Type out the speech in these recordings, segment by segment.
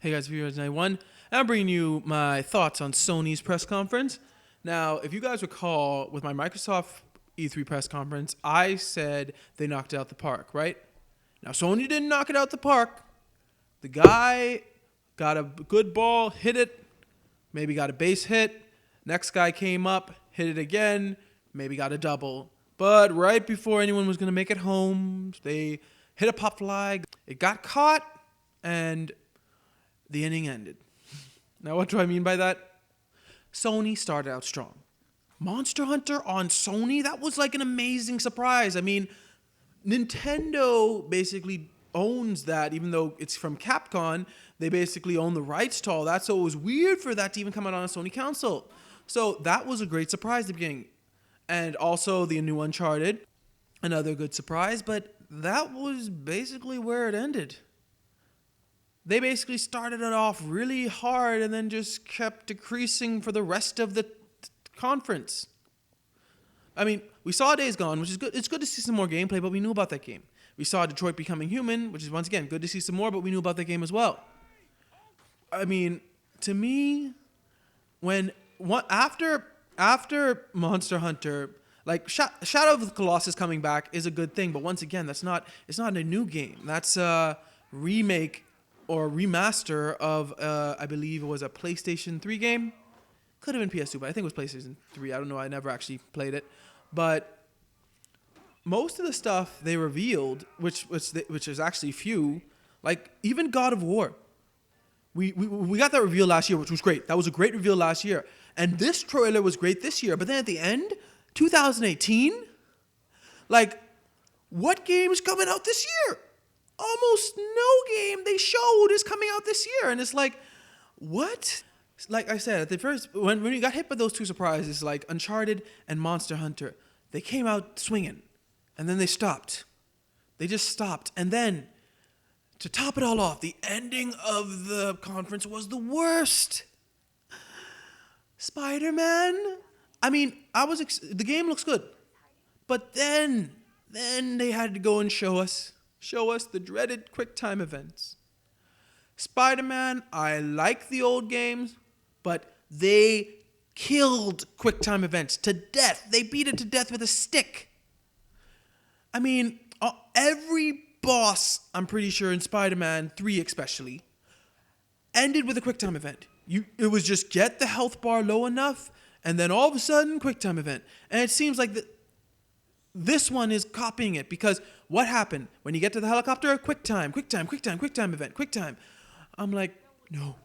Hey guys, Viewers 91. I'm bringing you my thoughts on Sony's press conference. Now, if you guys recall, with my Microsoft E3 press conference, I said they knocked it out the park, right? Now, Sony didn't knock it out the park. The guy got a good ball, hit it, maybe got a base hit. Next guy came up, hit it again, maybe got a double. But right before anyone was going to make it home, they hit a pop fly. It got caught, and the inning ended. Now, what do I mean by that? Sony started out strong. Monster Hunter on Sony, that was like an amazing surprise. I mean, Nintendo basically owns that, even though it's from Capcom, they basically own the rights to all that, so it was weird for that to even come out on a Sony console. So that was a great surprise at the beginning. And also the new Uncharted, another good surprise, but that was basically where it ended. They basically started it off really hard and then just kept decreasing for the rest of the conference. I mean, we saw Days Gone, which is good. It's good to see some more gameplay, but we knew about that game. We saw Detroit Becoming Human, which is, once again, good to see some more, but we knew about that game as well. I mean, to me, after Monster Hunter, like Shadow of the Colossus coming back is a good thing, but once again, it's not a new game. That's a remake or remaster of, I believe it was a PlayStation 3 game. Could have been PS2, but I think it was PlayStation 3. I don't know. I never actually played it. But most of the stuff they revealed, which is actually few, like even God of War. We got that reveal last year, which was great. That was a great reveal last year. And this trailer was great this year. But then at the end, 2018, like, what game is coming out this year? Almost no game they showed is coming out this year. And it's like, what? Like I said, at the first, when you got hit by those two surprises, like Uncharted and Monster Hunter, they came out swinging. And then they stopped. They just stopped. And then, to top it all off, the ending of the conference was the worst. Spider-Man? I mean, the game looks good. But then they had to go and show us the dreaded QuickTime events. Spider-Man, I like the old games, but they killed QuickTime events to death. They beat it to death with a stick. I mean, every boss, I'm pretty sure, in Spider-Man 3 especially, ended with a QuickTime event. It was just get the health bar low enough, and then all of a sudden, QuickTime event. And it seems like this one is copying it, because what happened? When you get to the helicopter, QuickTime event, QuickTime. I'm like, no.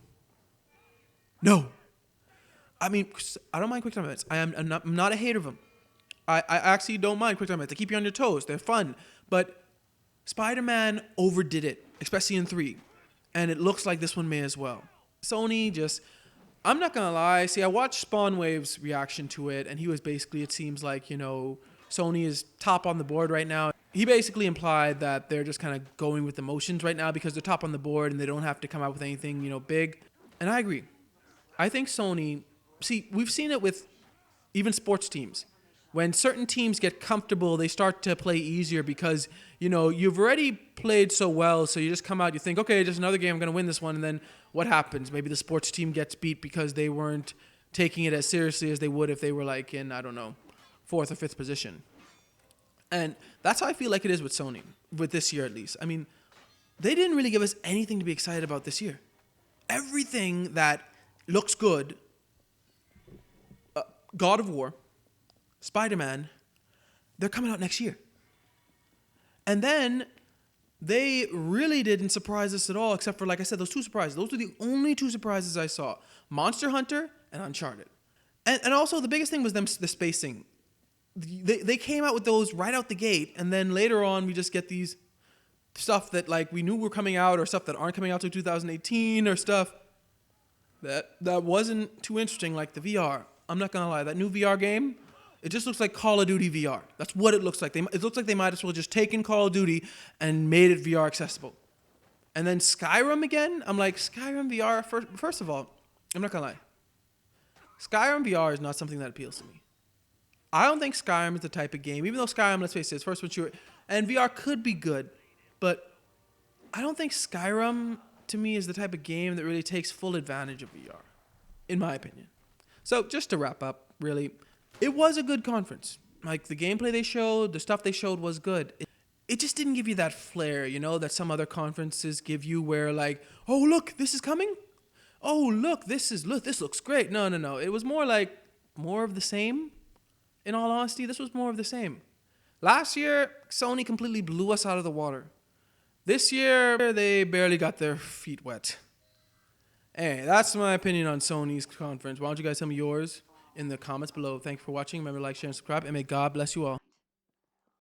I mean, I don't mind QuickTime events. I'm not a hater of them. I actually don't mind QuickTime events. They keep you on your toes. They're fun. But Spider-Man overdid it, especially in 3. And it looks like this one may as well. Sony just, I'm not going to lie. See, I watched Spawnwave's reaction to it, and he was basically, it seems like, Sony is top on the board right now. He basically implied that they're just kind of going with the motions right now because they're top on the board and they don't have to come out with anything, big. And I agree. I think Sony, see, we've seen it with even sports teams. When certain teams get comfortable, they start to play easier because, you've already played so well, so you just come out, you think, okay, just another game, I'm going to win this one, and then what happens? Maybe the sports team gets beat because they weren't taking it as seriously as they would if they were like in, I don't know, 4th or 5th position. And that's how I feel like it is with Sony, with this year at least. I mean, they didn't really give us anything to be excited about this year. Everything that looks good, God of War, Spider-Man, they're coming out next year. And then they really didn't surprise us at all, except for, like I said, those two surprises. Those were the only two surprises I saw. Monster Hunter and Uncharted. And also the biggest thing was the spacing. They came out with those right out the gate, and then later on we just get these stuff that like we knew were coming out, or stuff that aren't coming out till 2018, or stuff that wasn't too interesting, like the VR. I'm not gonna lie, that new VR game, it just looks like Call of Duty VR. That's what it looks like. It looks like they might as well just taken Call of Duty and made it VR accessible. And then Skyrim again, I'm like, Skyrim VR, first of all, I'm not gonna lie, Skyrim VR is not something that appeals to me. I don't think Skyrim is the type of game, even though Skyrim, let's face it, is first person shooter, and VR could be good, but I don't think Skyrim to me is the type of game that really takes full advantage of VR, in my opinion. So just to wrap up, really, it was a good conference. Like the gameplay they showed, the stuff they showed was good. It just didn't give you that flair, that some other conferences give you where like, oh, look, this is coming. Oh, look, this looks great. No. It was more like more of the same. In all honesty, this was more of the same. Last year, Sony completely blew us out of the water. This year, they barely got their feet wet. Hey, that's my opinion on Sony's conference. Why don't you guys tell me yours in the comments below? Thank you for watching. Remember to like, share, and subscribe. And may God bless you all.